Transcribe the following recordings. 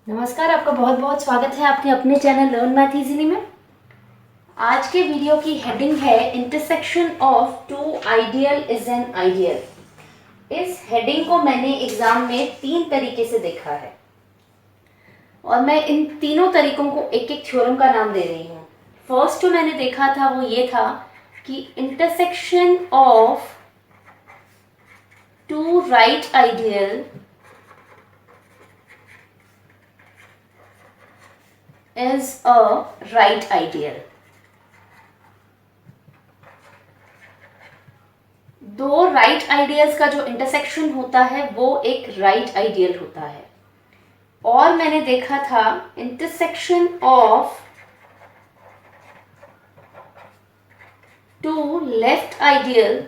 नमस्कार, आपका बहुत बहुत स्वागत है आपके अपने चैनल लर्न मैथ इजीली में। आज के वीडियो की हेडिंग है intersection of two ideal is an ideal. इस हेडिंग को मैंने एग्जाम में 3 तरीके से देखा है और मैं इन तीनों तरीकों को एक एक थ्योरम का नाम दे रही हूँ। फर्स्ट जो मैंने देखा था वो ये था कि intersection of two right ideal is a right ideal। दो राइट आइडियल्स का जो इंटरसेक्शन होता है वो एक राइट आइडियल होता है। और मैंने देखा था intersection of two left ideal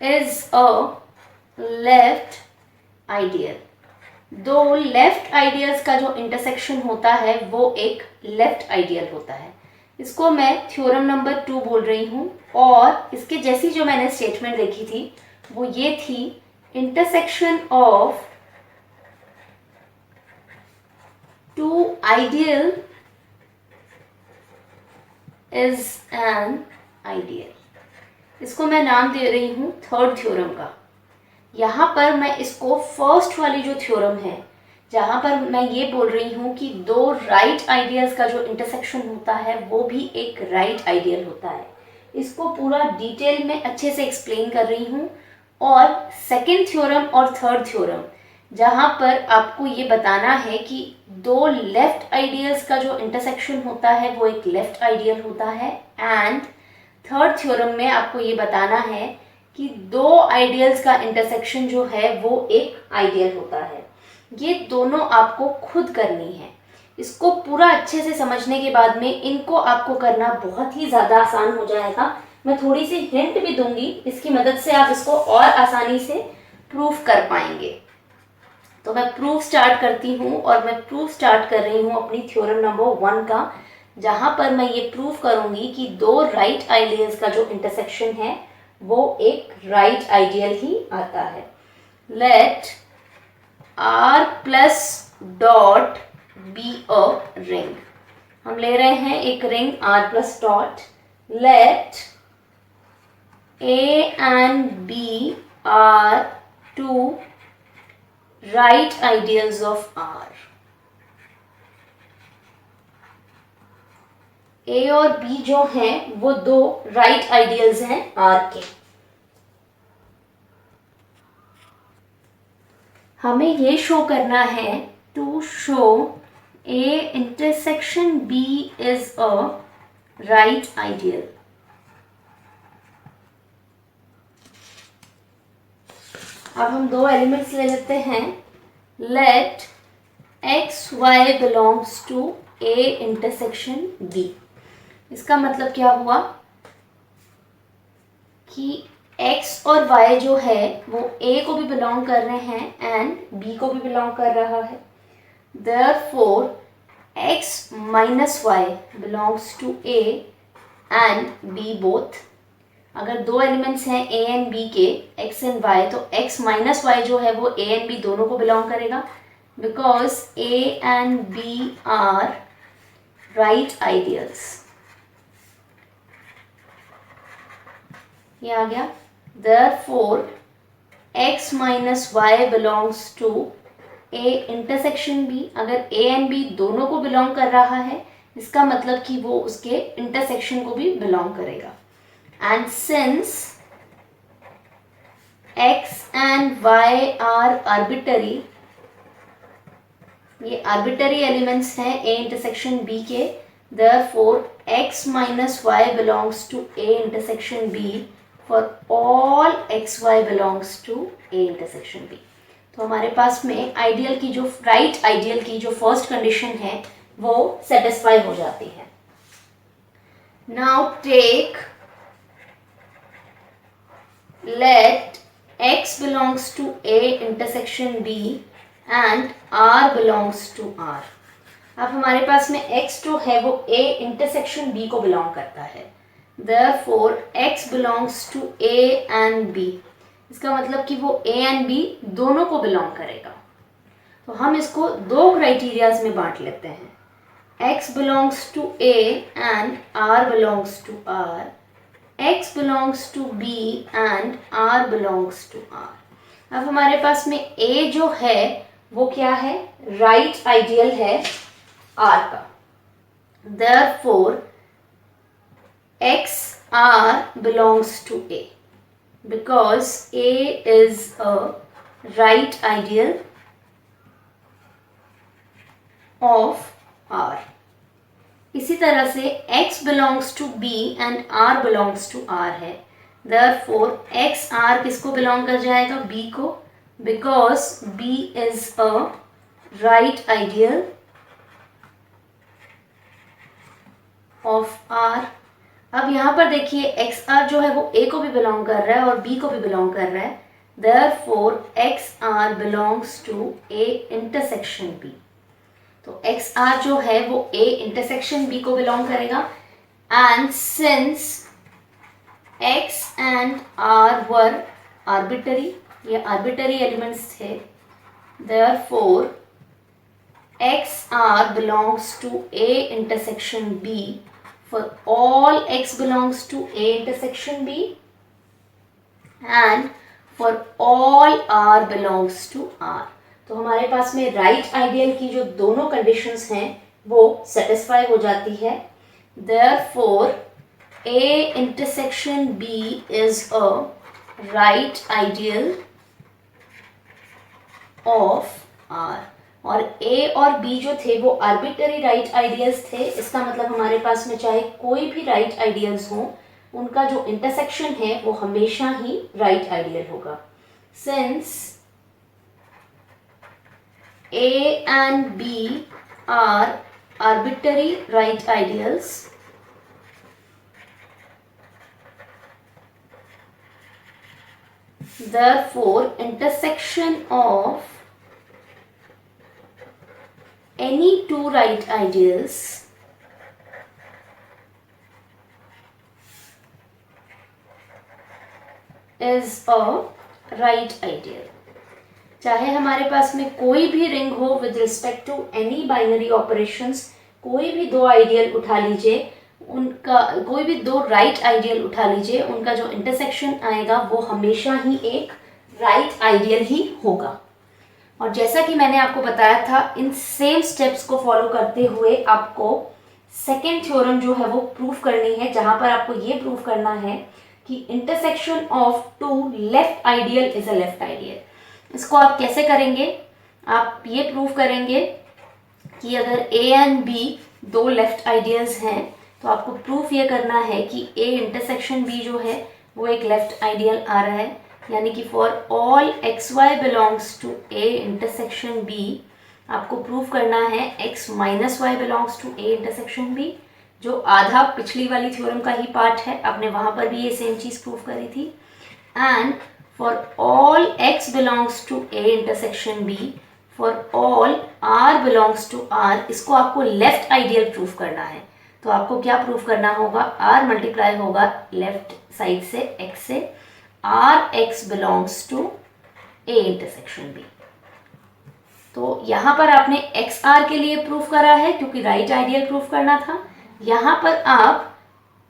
is a left ideal. दो लेफ्ट आइडियल्स का जो इंटरसेक्शन होता है वो एक लेफ्ट आइडियल होता है। इसको मैं थ्योरम नंबर 2 बोल रही हूँ। और इसके जैसी जो मैंने स्टेटमेंट देखी थी वो ये थी, intersection of two ideal is an ideal. इसको मैं नाम दे रही हूँ थर्ड थ्योरम का। यहाँ पर मैं इसको फर्स्ट वाली जो थ्योरम है, जहाँ पर मैं ये बोल रही हूँ कि दो राइट आइडियल्स का जो इंटरसेक्शन होता है वो भी एक राइट आइडियल होता है, इसको पूरा डिटेल में अच्छे से एक्सप्लेन कर रही हूँ। और सेकंड थ्योरम और थर्ड थ्योरम, जहाँ पर आपको ये बताना है कि दो लेफ्ट आइडियल्स का जो इंटरसेक्शन होता है वो एक लेफ्ट आइडियल होता है। एंड थर्ड थ्योरम में आपको ये बताना है कि दो आइडियल्स का इंटरसेक्शन जो है वो एक आइडियल होता है। ये दोनों आपको खुद करनी है। इसको पूरा अच्छे से समझने के बाद में इनको आपको करना बहुत ही ज़्यादा आसान हो जाएगा। मैं थोड़ी सी हिंट भी दूंगी, इसकी मदद से आप इसको और आसानी से प्रूफ कर पाएंगे। तो मैं प्रूफ स्टार्ट करती हूँ और मैं प्रूफ स्टार्ट कर रही हूँ अपनी थ्योरम नंबर 1 का, जहाँ पर मैं ये प्रूफ करूँगी कि दो राइट आइडियल्स का जो इंटरसेक्शन है वो एक राइट आइडियल ही आता है। Let R plus dot be a ring. हम ले रहे हैं एक ring R plus dot. Let A and B are two right ideals of R। A और B जो हैं वो दो राइट आइडियल्स हैं R के। हमें ये शो करना है, to show A intersection B is a right ideal. अब हम दो एलिमेंट्स ले लेते हैं। Let x y belongs to A intersection B। इसका मतलब क्या हुआ कि x और y जो है वो A को भी बिलोंग कर रहे हैं एंड B को भी बिलोंग कर रहा है। Therefore x minus y belongs to A and B both. अगर दो एलिमेंट्स हैं A एंड B के, x एंड y, तो x माइनस y जो है वो A एंड B दोनों को बिलोंग करेगा, because A and B are right ideals. ये आ गया। Therefore x minus y belongs to A intersection B। अगर A एंड B दोनों को बिलोंग कर रहा है, इसका मतलब कि वो उसके इंटरसेक्शन को भी बिलोंग करेगा। And since x and y are arbitrary, ये आर्बिटरी एलिमेंट्स हैं A इंटरसेक्शन B के, therefore x minus y belongs to A intersection B for all xy belongs to A intersection B। तो हमारे पास में ideal की जो right ideal की जो फर्स्ट कंडीशन है वो सेटिस्फाई हो जाती है। Now take let x belongs to A intersection B and R belongs to R। अब हमारे पास में x जो है वो A इंटरसेक्शन B को बिलोंग करता है। Therefore x belongs to A and B। इसका मतलब कि वो ए एंड बी दोनों को बिलोंग करेगा। तो हम इसको दो क्राइटेरियाज में बांट लेते हैं, x belongs to a and r belongs to r, x belongs to b and r belongs to r। अब हमारे पास में a जो है वो क्या है, राइट आइडियल है r का, therefore x r belongs to a because a is a right ideal of r। इसी तरह से x belongs to b and r belongs to r है, therefore x r किसको बिलोंग कर जाएगा, b को, because b is a right ideal of r। अब यहाँ पर देखिए एक्स आर जो है वो ए को भी बिलोंग कर रहा है और बी को भी बिलोंग कर रहा है, therefore x r belongs to A intersection B. तो एक्स आर जो है वो ए इंटरसेक्शन बी को बिलोंग करेगा, and since x and r were arbitrary, ये आर्बिटरी एलिमेंट्स थे, therefore x r belongs to A intersection B for all x belongs to A intersection B and for all R belongs to R। तो हमारे पास में right ideal की जो दोनों conditions हैं वो सेटिस्फाई हो जाती है, therefore A intersection B is a right ideal of R। और A और B जो थे वो आर्बिटरी राइट आइडियल्स थे, इसका मतलब हमारे पास में चाहे कोई भी राइट आइडियल्स हो, उनका जो इंटरसेक्शन है वो हमेशा ही राइट आइडियल होगा। Since A and B are arbitrary right ideals, therefore intersection of any two right ideals is a right ideal। चाहे हमारे पास में कोई भी रिंग हो with respect to any binary operations, कोई भी दो आइडियल उठा लीजिए, उनका कोई भी दो राइट आइडियल उठा लीजिए, उनका जो इंटरसेक्शन आएगा वो हमेशा ही एक राइट आइडियल ही होगा। और जैसा कि मैंने आपको बताया था, इन सेम स्टेप्स को फॉलो करते हुए आपको सेकेंड थ्योरम जो है वो प्रूफ करनी है, जहां पर आपको ये प्रूफ करना है कि intersection of two left ideal is a left ideal. इसको आप कैसे करेंगे, आप ये प्रूफ करेंगे कि अगर ए एंड बी दो लेफ्ट आइडियल्स हैं तो आपको प्रूफ ये करना है कि ए इंटरसेक्शन बी जो है वो एक लेफ्ट आइडियल आ रहा है, यानी कि for all x y belongs to A intersection B आपको प्रूव करना है x minus y belongs to A intersection B, जो आधा पिछली वाली थ्योरम का ही पार्ट है, आपने वहाँ पर भी ये सेम चीज़ प्रूव करी थी। And for all x belongs to A intersection B, for all r belongs to R, इसको आपको लेफ्ट आइडियल प्रूफ करना है। तो आपको क्या प्रूफ करना होगा, आर मल्टीप्लाई होगा लेफ्ट साइड से एक्स से, r x belongs to A intersection B. तो यहाँ पर आपने एक्स आर के लिए प्रूफ करा है क्योंकि राइट आइडियल प्रूफ करना था, यहाँ पर आप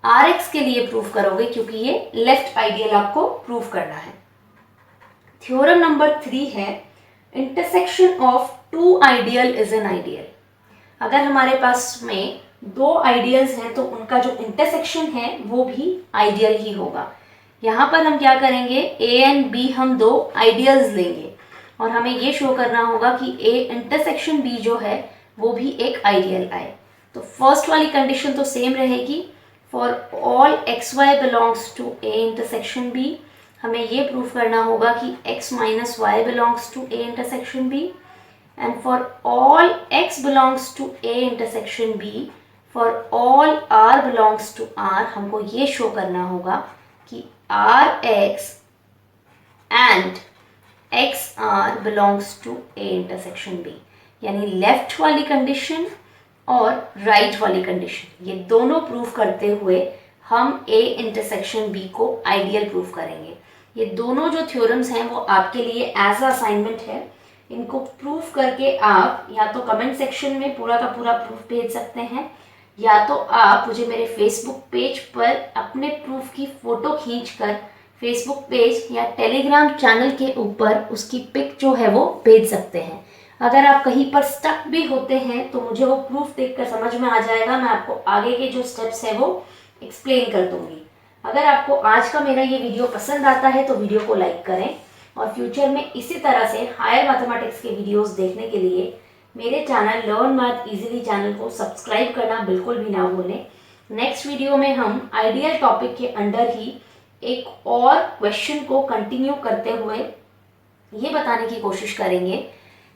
आर एक्स के लिए प्रूफ करोगे क्योंकि ये लेफ्ट आइडियल आपको प्रूफ करना है। थ्योरम नंबर 3 है intersection of two ideal is an ideal. अगर हमारे पास में दो आइडियल्स हैं तो उनका जो इंटरसेक्शन है वो भी आइडियल ही होगा। यहाँ पर हम क्या करेंगे, ए एंड बी हम दो आइडियल्स लेंगे और हमें ये शो करना होगा कि ए इंटरसेक्शन बी जो है वो भी एक आइडियल आए। तो फर्स्ट वाली कंडीशन तो सेम रहेगी, for all x y belongs to A intersection B हमें ये प्रूफ करना होगा कि x minus y belongs to A intersection B, and for all x belongs to A intersection B, for all r belongs to r हमको ये show करना होगा कि r x and x r belongs to A intersection B, यानी left वाली condition और right वाली condition, ये दोनों प्रूफ करते हुए हम ए इंटरसेक्शन बी को आइडियल प्रूफ करेंगे। ये दोनों जो थ्योरम्स हैं वो आपके लिए एज अ असाइनमेंट है। इनको प्रूफ करके आप या तो कमेंट सेक्शन में पूरा का पूरा प्रूफ भेज सकते हैं, या तो आप मुझे मेरे फेसबुक पेज पर अपने प्रूफ की फ़ोटो खींचकर फेसबुक पेज या टेलीग्राम चैनल के ऊपर उसकी पिक जो है वो भेज सकते हैं। अगर आप कहीं पर स्टक भी होते हैं तो मुझे वो प्रूफ देखकर समझ में आ जाएगा, मैं आपको आगे के जो स्टेप्स है वो एक्सप्लेन कर दूंगी। अगर आपको आज का मेरा ये वीडियो पसंद आता है तो वीडियो को लाइक करें, और फ्यूचर में इसी तरह से हायर मैथमेटिक्स के वीडियोस देखने के लिए मेरे channel learn math easily channel को सब्सक्राइब करना बिल्कुल भी ना भूलें। नेक्स्ट वीडियो में हम आइडियल टॉपिक के अंडर ही एक और क्वेश्चन को कंटिन्यू करते हुए ये बताने की कोशिश करेंगे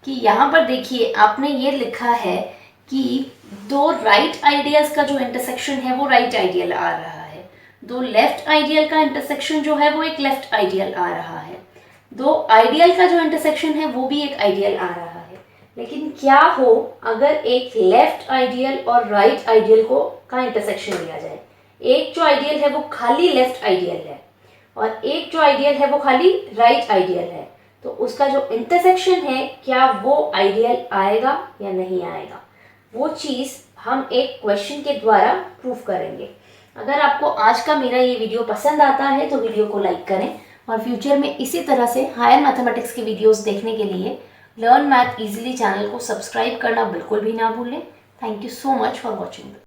कि यहाँ पर देखिए आपने ये लिखा है कि दो राइट आइडियल्स का जो इंटरसेक्शन है वो राइट आइडियल आ रहा है, दो लेफ्ट आइडियल का इंटरसेक्शन जो है वो एक लेफ्ट आइडियल आ रहा है, दो आइडियल का जो इंटरसेक्शन है वो भी एक आइडियल आ रहा है। लेकिन क्या हो अगर एक लेफ्ट आइडियल और राइट आइडियल को का इंटरसेक्शन लिया जाए? एक जो आइडियल है वो खाली लेफ्ट आइडियल है और एक जो आइडियल है वो खाली राइट आइडियल है, तो उसका जो इंटरसेक्शन है क्या वो आइडियल आएगा या नहीं आएगा, वो चीज़ हम एक क्वेश्चन के द्वारा प्रूफ करेंगे। अगर आपको आज का मेरा ये वीडियो पसंद आता है तो वीडियो को लाइक करें, और फ्यूचर में इसी तरह से हायर मैथमेटिक्स के वीडियोस देखने के लिए लर्न मैथ इजीली चैनल को सब्सक्राइब करना बिल्कुल भी ना भूलें। Thank you so much for watching.